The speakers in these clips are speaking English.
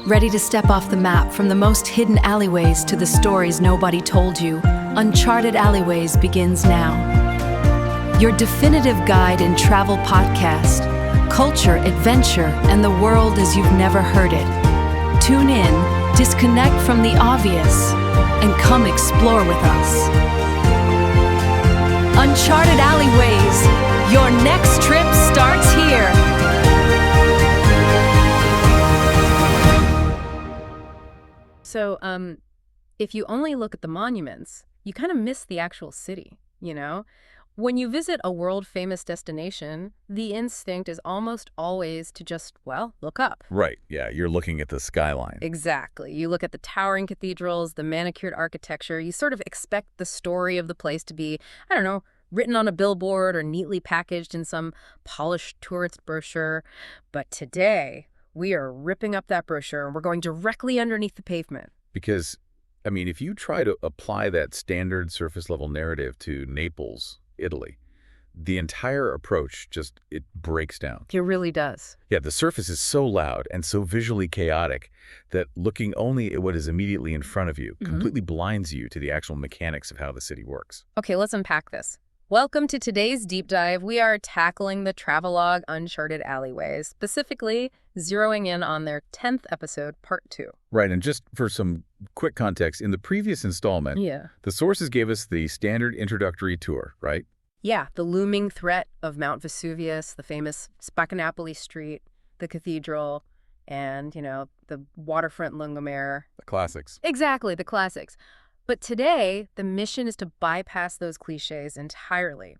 Ready to step off the map from the most hidden alleyways to the stories nobody told you? Uncharted Alleyways begins now. Your definitive guide and travel podcast, culture, adventure, and the world as you've never heard it. Tune in, disconnect from the obvious, and come explore with us. Uncharted Alleyways, your next trip starts here. So, if you only look at the monuments, you kind of miss the actual city, you know? When you visit a world-famous destination, the instinct is almost always to just, well, look up. Right, yeah, you're looking at the skyline. Exactly. You look at the towering cathedrals, the manicured architecture, you sort of expect the story of the place to be, I don't know, written on a billboard or neatly packaged in some polished tourist brochure. But today, we are ripping up that brochure and we're going directly underneath the pavement. Because, I mean, if you try to apply that standard surface-level narrative to Naples, Italy, the entire approach it breaks down. It really does. Yeah, the surface is so loud and so visually chaotic that looking only at what is immediately in front of you completely blinds you to the actual mechanics of how the city works. Okay, let's unpack this. Welcome to today's deep dive. We are tackling the travelogue Uncharted Alleyways, specifically zeroing in on their 10th episode, part 2. Right, and just for some quick context, in the previous installment, the sources gave us the standard introductory tour, right? Yeah, the looming threat of Mount Vesuvius, the famous Spaccanapoli Street, the cathedral, and, you know, the waterfront lungomare. The classics. Exactly, the classics. But today, the mission is to bypass those cliches entirely.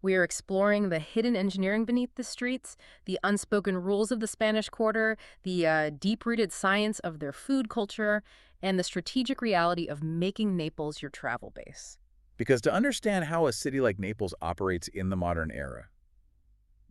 We are exploring the hidden engineering beneath the streets, the unspoken rules of the Spanish Quarter, the deep-rooted science of their food culture, and the strategic reality of making Naples your travel base. Because to understand how a city like Naples operates in the modern era,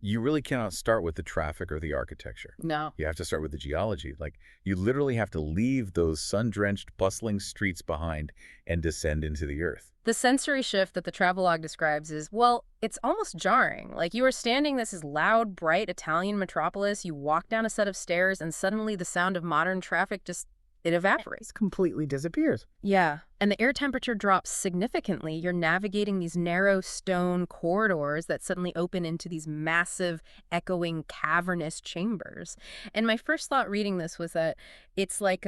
you really cannot start with the traffic or the architecture. No. You have to start with the geology. Like, you literally have to leave those sun-drenched, bustling streets behind and descend into the earth. The sensory shift that the travelogue describes is, well, it's almost jarring. Like, you are standing this loud, bright Italian metropolis, you walk down a set of stairs, and suddenly the sound of modern traffic it evaporates. Completely disappears. Yeah, and the air temperature drops significantly. You're navigating these narrow stone corridors that suddenly open into these massive, echoing, cavernous chambers. And my first thought reading this was that it's like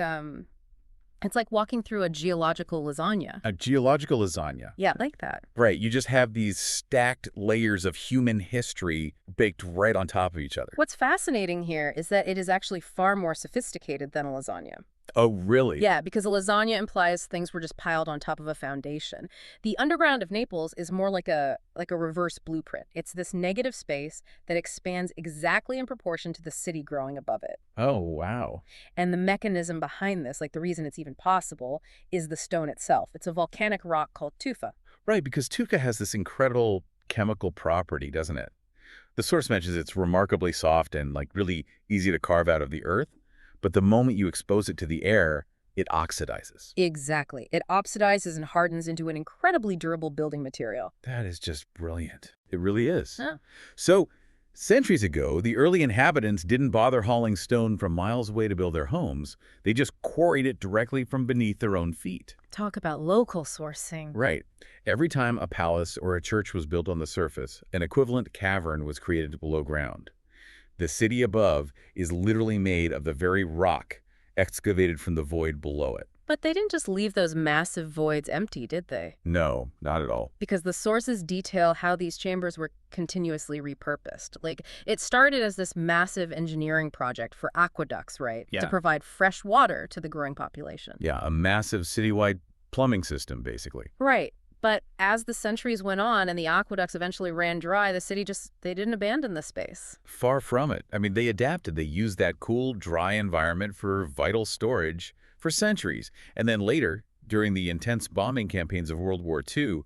walking through a geological lasagna. A geological lasagna. Yeah, like that. Right, you just have these stacked layers of human history baked right on top of each other. What's fascinating here is that it is actually far more sophisticated than a lasagna. Oh, really? Yeah, because a lasagna implies things were just piled on top of a foundation. The underground of Naples is more like a reverse blueprint. It's this negative space that expands exactly in proportion to the city growing above it. Oh, wow. And the mechanism behind this, like the reason it's even possible, is the stone itself. It's a volcanic rock called tufa. Right, because tufa has this incredible chemical property, doesn't it? The source mentions it's remarkably soft and really easy to carve out of the earth. But the moment you expose it to the air, it oxidizes. Exactly. It oxidizes and hardens into an incredibly durable building material. That is just brilliant. It really is. Huh. So, centuries ago, the early inhabitants didn't bother hauling stone from miles away to build their homes. They just quarried it directly from beneath their own feet. Talk about local sourcing. Right. Every time a palace or a church was built on the surface, an equivalent cavern was created below ground. The city above is literally made of the very rock excavated from the void below it. But they didn't just leave those massive voids empty, did they? No, not at all. Because the sources detail how these chambers were continuously repurposed. Like, it started as this massive engineering project for aqueducts, right? Yeah. To provide fresh water to the growing population. Yeah, a massive citywide plumbing system, basically. Right. But as the centuries went on and the aqueducts eventually ran dry, the city they didn't abandon the space. Far from it. I mean, they adapted. They used that cool, dry environment for vital storage for centuries. And then later, during the intense bombing campaigns of World War II,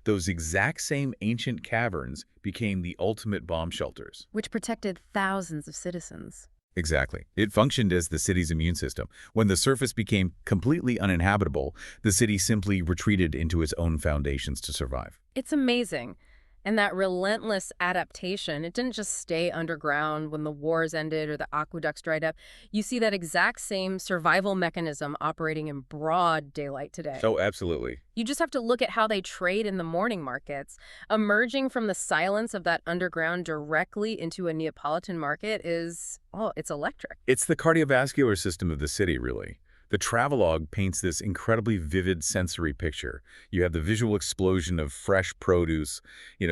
those exact same ancient caverns became the ultimate bomb shelters. Which protected thousands of citizens. Exactly. It functioned as the city's immune system. When the surface became completely uninhabitable, the city simply retreated into its own foundations to survive. It's amazing. And that relentless adaptation, it didn't just stay underground when the wars ended or the aqueducts dried up. You see that exact same survival mechanism operating in broad daylight today. Oh, absolutely. You just have to look at how they trade in the morning markets. Emerging from the silence of that underground directly into a Neapolitan market is, oh, it's electric. It's the cardiovascular system of the city, really. The travelogue paints this incredibly vivid sensory picture. You have the visual explosion of fresh produce,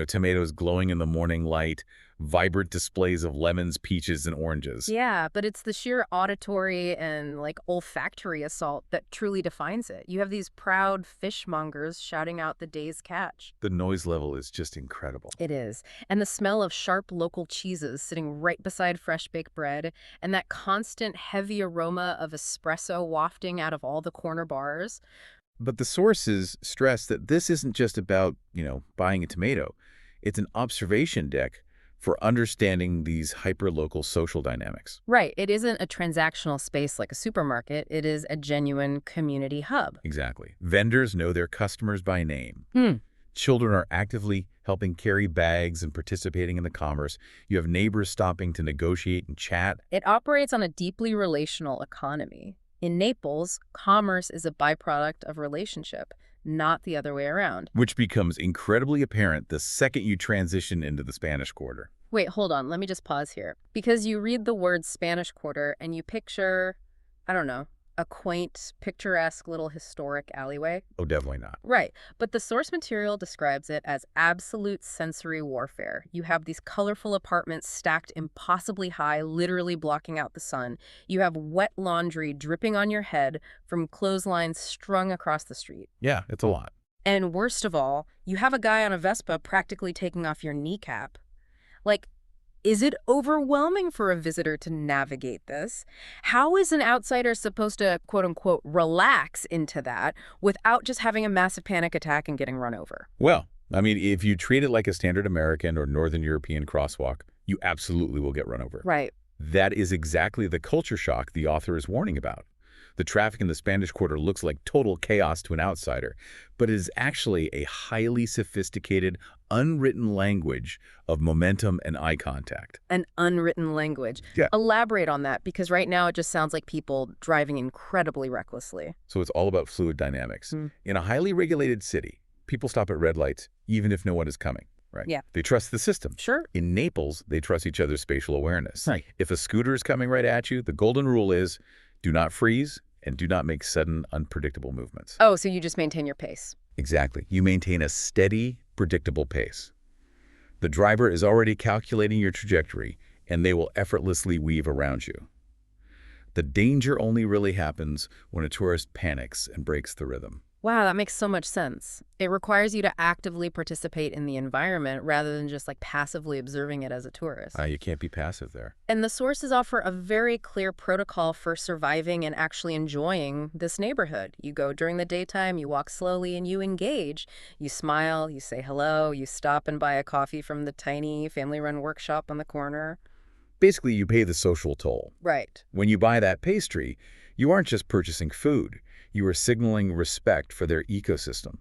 tomatoes glowing in the morning light, vibrant displays of lemons, peaches, and oranges. Yeah, but it's the sheer auditory and olfactory assault that truly defines it. You have these proud fishmongers shouting out the day's catch. The noise level is just incredible. It is. And the smell of sharp local cheeses sitting right beside fresh baked bread, and that constant heavy aroma of espresso wafting out of all the corner bars. But the sources stress that this isn't just about, buying a tomato. It's an observation deck for understanding these hyper-local social dynamics. Right. It isn't a transactional space like a supermarket. It is a genuine community hub. Exactly. Vendors know their customers by name. Children are actively helping carry bags and participating in the commerce. You have neighbors stopping to negotiate and chat. It operates on a deeply relational economy. In Naples, commerce is a byproduct of relationship, not the other way around. Which becomes incredibly apparent the second you transition into the Spanish Quarter. Wait, hold on. Let me just pause here. Because you read the word Spanish Quarter and you picture, I don't know, a quaint, picturesque little historic alleyway. Oh, definitely not. Right. But the source material describes it as absolute sensory warfare. You have these colorful apartments stacked impossibly high, literally blocking out the sun. You have wet laundry dripping on your head from clotheslines strung across the street. Yeah, it's a lot. And worst of all, you have a guy on a Vespa practically taking off your kneecap. Is it overwhelming for a visitor to navigate this? How is an outsider supposed to, quote-unquote, relax into that without just having a massive panic attack and getting run over? Well, if you treat it like a standard American or Northern European crosswalk, you absolutely will get run over. Right. That is exactly the culture shock the author is warning about. The traffic in the Spanish Quarter looks like total chaos to an outsider, but it is actually a highly sophisticated, unwritten language of momentum and eye contact. An unwritten language. Yeah. Elaborate on that, because right now it just sounds like people driving incredibly recklessly. So it's all about fluid dynamics. In a highly regulated city, people stop at red lights even if no one is coming. Right. Yeah. They trust the system. Sure. In Naples, they trust each other's spatial awareness. Right. If a scooter is coming right at you, the golden rule is do not freeze and do not make sudden, unpredictable movements. Oh, so you just maintain your pace. Exactly. You maintain a steady, predictable pace. The driver is already calculating your trajectory, and they will effortlessly weave around you. The danger only really happens when a tourist panics and breaks the rhythm. Wow, that makes so much sense. It requires you to actively participate in the environment rather than just passively observing it as a tourist. You can't be passive there. And the sources offer a very clear protocol for surviving and actually enjoying this neighborhood. You go during the daytime, you walk slowly, and you engage. You smile, you say hello, you stop and buy a coffee from the tiny family-run workshop on the corner. Basically, you pay the social toll. Right. When you buy that pastry, you aren't just purchasing food. You are signaling respect for their ecosystem.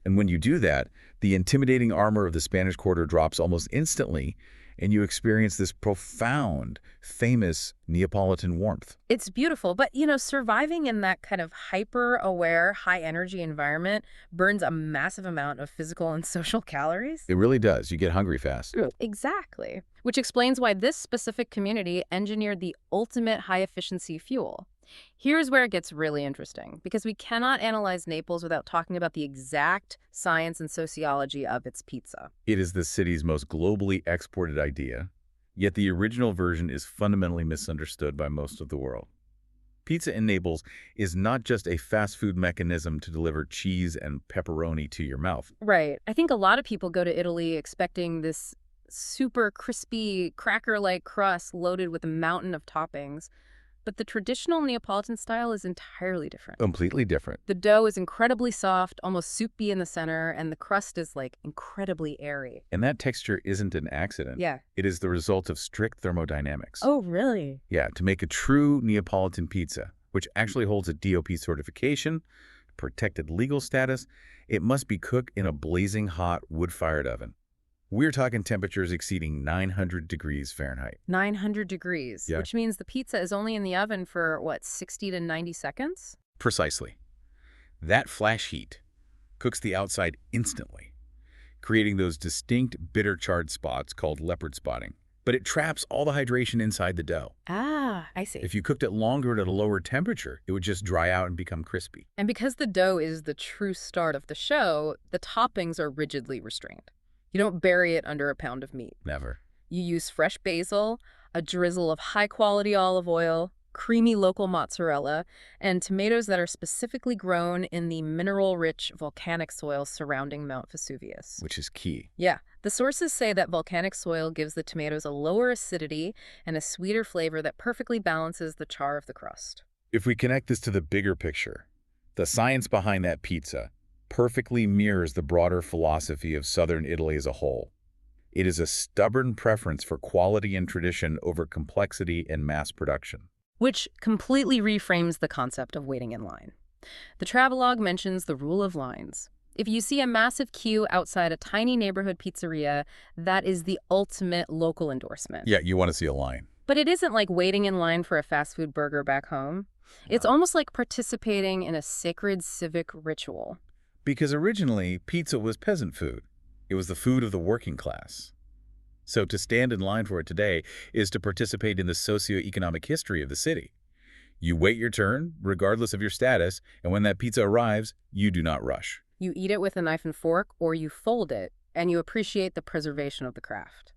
And when you do that, the intimidating armor of the Spanish Quarter drops almost instantly, and you experience this profound, famous Neapolitan warmth. It's beautiful, but, surviving in that kind of hyper-aware, high-energy environment burns a massive amount of physical and social calories. It really does. You get hungry fast. Exactly. Which explains why this specific community engineered the ultimate high-efficiency fuel. Here's where it gets really interesting, because we cannot analyze Naples without talking about the exact science and sociology of its pizza. It is the city's most globally exported idea, yet the original version is fundamentally misunderstood by most of the world. Pizza in Naples is not just a fast food mechanism to deliver cheese and pepperoni to your mouth. Right. I think a lot of people go to Italy expecting this super crispy, cracker-like crust loaded with a mountain of toppings. But the traditional Neapolitan style is entirely different. Completely different. The dough is incredibly soft, almost soupy in the center, and the crust is incredibly airy. And that texture isn't an accident. Yeah. It is the result of strict thermodynamics. Oh, really? Yeah, to make a true Neapolitan pizza, which actually holds a DOP certification, protected legal status, it must be cooked in a blazing hot wood-fired oven. We're talking temperatures exceeding 900 degrees Fahrenheit. 900 degrees, Yeah. which means the pizza is only in the oven for, what, 60 to 90 seconds? Precisely. That flash heat cooks the outside instantly, creating those distinct bitter charred spots called leopard spotting. But it traps all the hydration inside the dough. Ah, I see. If you cooked it longer at a lower temperature, it would just dry out and become crispy. And because the dough is the true start of the show, the toppings are rigidly restrained. You don't bury it under a pound of meat. Never. You use fresh basil, a drizzle of high-quality olive oil, creamy local mozzarella, and tomatoes that are specifically grown in the mineral-rich volcanic soil surrounding Mount Vesuvius. Which is key. Yeah, the sources say that volcanic soil gives the tomatoes a lower acidity and a sweeter flavor that perfectly balances the char of the crust. If we connect this to the bigger picture, the science behind that pizza perfectly mirrors the broader philosophy of southern Italy as a whole. It is a stubborn preference for quality and tradition over complexity and mass production. Which completely reframes the concept of waiting in line. The travelogue mentions the rule of lines. If you see a massive queue outside a tiny neighborhood pizzeria, that is the ultimate local endorsement. Yeah, you want to see a line. But it isn't like waiting in line for a fast food burger back home. It's almost like participating in a sacred civic ritual. Because originally, pizza was peasant food. It was the food of the working class. So to stand in line for it today is to participate in the socioeconomic history of the city. You wait your turn, regardless of your status, and when that pizza arrives, you do not rush. You eat it with a knife and fork, or you fold it, and you appreciate the preservation of the craft.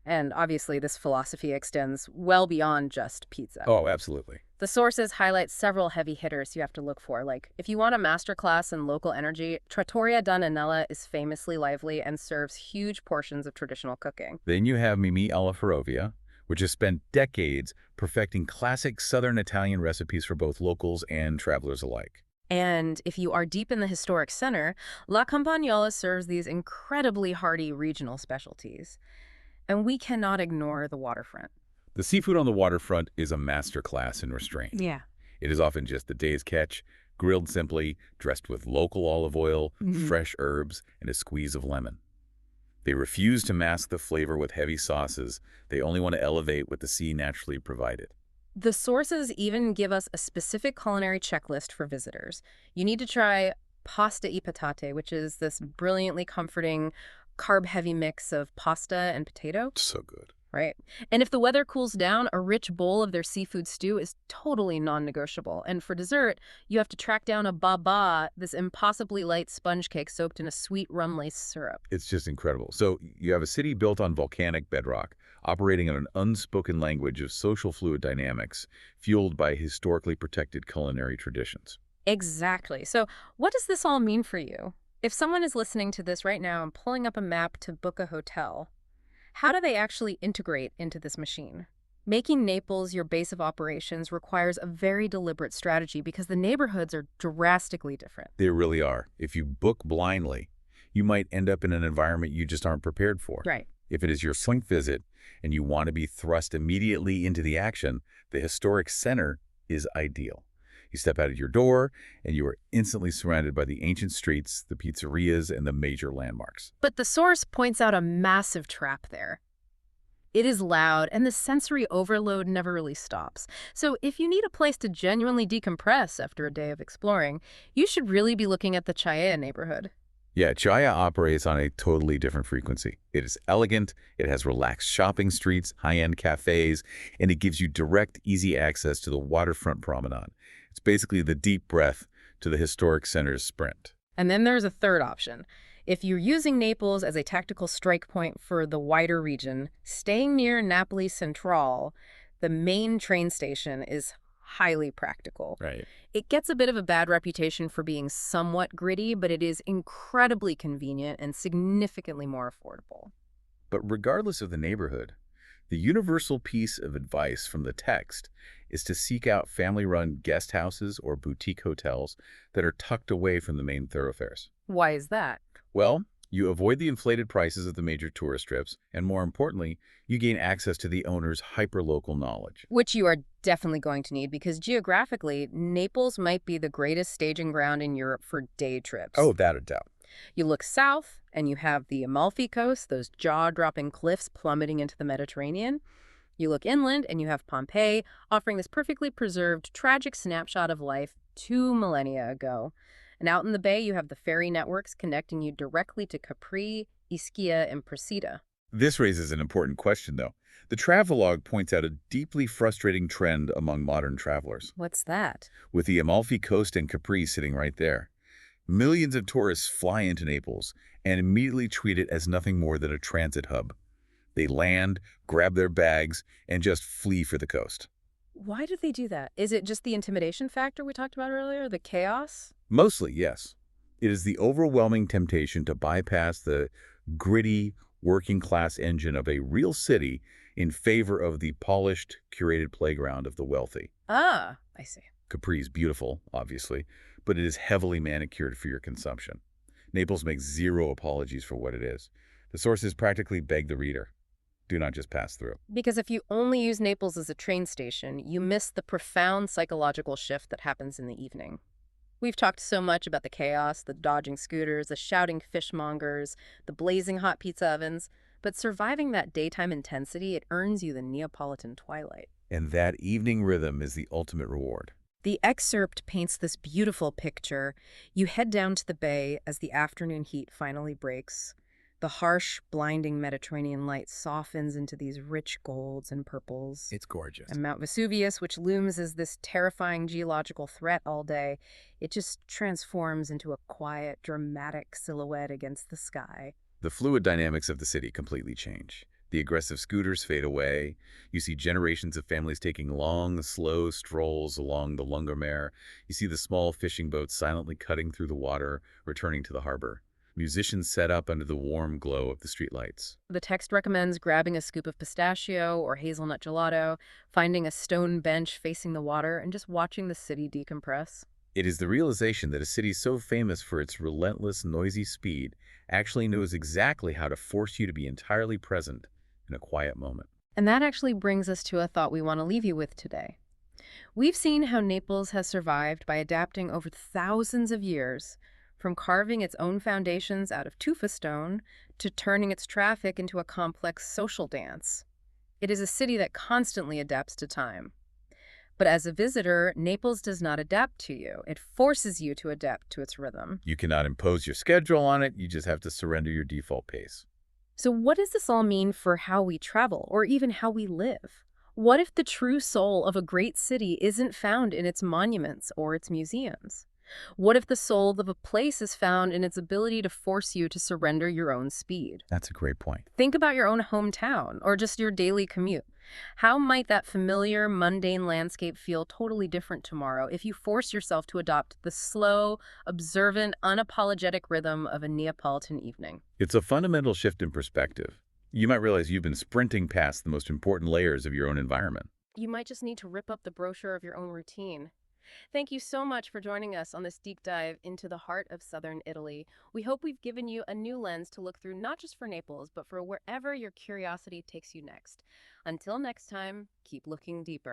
And obviously, this philosophy extends well beyond just pizza. Oh, absolutely. The sources highlight several heavy hitters you have to look for. Like, if you want a masterclass in local energy, Trattoria Donanella is famously lively and serves huge portions of traditional cooking. Then you have Mimi alla Ferrovia, which has spent decades perfecting classic Southern Italian recipes for both locals and travelers alike. And if you are deep in the historic center, La Campagnola serves these incredibly hearty regional specialties. And we cannot ignore the waterfront. The seafood on the waterfront is a masterclass in restraint. Yeah. It is often just the day's catch, grilled simply, dressed with local olive oil, fresh herbs, and a squeeze of lemon. They refuse to mask the flavor with heavy sauces. They only want to elevate what the sea naturally provided. The sources even give us a specific culinary checklist for visitors. You need to try pasta e patate, which is this brilliantly comforting, carb-heavy mix of pasta and potato. So good. Right. And if the weather cools down, a rich bowl of their seafood stew is totally non-negotiable. And for dessert, you have to track down a babà, this impossibly light sponge cake soaked in a sweet rum-laced syrup. It's just incredible. So you have a city built on volcanic bedrock, operating on an unspoken language of social fluid dynamics, fueled by historically protected culinary traditions. Exactly. So what does this all mean for you? If someone is listening to this right now and pulling up a map to book a hotel, how do they actually integrate into this machine? Making Naples your base of operations requires a very deliberate strategy because the neighborhoods are drastically different. They really are. If you book blindly, you might end up in an environment you just aren't prepared for. Right. If it is your swing visit and you want to be thrust immediately into the action, the historic center is ideal. You step out of your door, and you are instantly surrounded by the ancient streets, the pizzerias, and the major landmarks. But the source points out a massive trap there. It is loud, and the sensory overload never really stops. So if you need a place to genuinely decompress after a day of exploring, you should really be looking at the Chaea neighborhood. Yeah, Chaea operates on a totally different frequency. It is elegant, it has relaxed shopping streets, high-end cafes, and it gives you direct, easy access to the waterfront promenade. It's basically the deep breath to the historic center's sprint. And then there's a third option. If you're using Naples as a tactical strike point for the wider region, staying near Napoli Centrale, the main train station, is highly practical. Right. It gets a bit of a bad reputation for being somewhat gritty, but it is incredibly convenient and significantly more affordable. But regardless of the neighborhood, the universal piece of advice from the text is to seek out family-run guest houses or boutique hotels that are tucked away from the main thoroughfares. Why is that? Well, you avoid the inflated prices of the major tourist trips, and more importantly, you gain access to the owner's hyperlocal knowledge. Which you are definitely going to need because geographically, Naples might be the greatest staging ground in Europe for day trips. Oh, without a doubt. You look south, and you have the Amalfi Coast, those jaw-dropping cliffs plummeting into the Mediterranean. You look inland, and you have Pompeii, offering this perfectly preserved, tragic snapshot of life 2 millennia ago. And out in the bay, you have the ferry networks connecting you directly to Capri, Ischia, and Procida. This raises an important question, though. The travelogue points out a deeply frustrating trend among modern travelers, What's that? with the Amalfi Coast and Capri sitting right there. Millions of tourists fly into Naples and immediately treat it as nothing more than a transit hub. They land, grab their bags, and just flee for the coast. Why do they do that? Is it just the intimidation factor we talked about earlier, the chaos? Mostly, yes. It is the overwhelming temptation to bypass the gritty, working-class engine of a real city in favor of the polished, curated playground of the wealthy. Ah, I see. Capri is beautiful, obviously, but it is heavily manicured for your consumption. Naples makes zero apologies for what it is. The sources practically beg the reader. Do not just pass through. Because if you only use Naples as a train station, you miss the profound psychological shift that happens in the evening. We've talked so much about the chaos, the dodging scooters, the shouting fishmongers, the blazing hot pizza ovens, but surviving that daytime intensity, it earns you the Neapolitan twilight. And that evening rhythm is the ultimate reward. The excerpt paints this beautiful picture. You head down to the bay as the afternoon heat finally breaks. The harsh, blinding Mediterranean light softens into these rich golds and purples. It's gorgeous. And Mount Vesuvius, which looms as this terrifying geological threat all day, it just transforms into a quiet, dramatic silhouette against the sky. The fluid dynamics of the city completely change. The aggressive scooters fade away. You see generations of families taking long, slow strolls along the Lungomare. You see the small fishing boats silently cutting through the water, returning to the harbor. Musicians set up under the warm glow of the streetlights. The text recommends grabbing a scoop of pistachio or hazelnut gelato, finding a stone bench facing the water, and just watching the city decompress. It is the realization that a city so famous for its relentless, noisy speed actually knows exactly how to force you to be entirely present in a quiet moment. And that actually brings us to a thought we want to leave you with today. We've seen how Naples has survived by adapting over thousands of years, from carving its own foundations out of tufa stone to turning its traffic into a complex social dance. It is a city that constantly adapts to time. But as a visitor, Naples does not adapt to you. It forces you to adapt to its rhythm. You cannot impose your schedule on it. You just have to surrender your default pace. So what does this all mean for how we travel, or even how we live? What if the true soul of a great city isn't found in its monuments or its museums? What if the soul of a place is found in its ability to force you to surrender your own speed? That's a great point. Think about your own hometown or just your daily commute. How might that familiar, mundane landscape feel totally different tomorrow if you force yourself to adopt the slow, observant, unapologetic rhythm of a Neapolitan evening? It's a fundamental shift in perspective. You might realize you've been sprinting past the most important layers of your own environment. You might just need to rip up the brochure of your own routine. Thank you so much for joining us on this deep dive into the heart of southern Italy. We hope we've given you a new lens to look through, not just for Naples, but for wherever your curiosity takes you next. Until next time, keep looking deeper.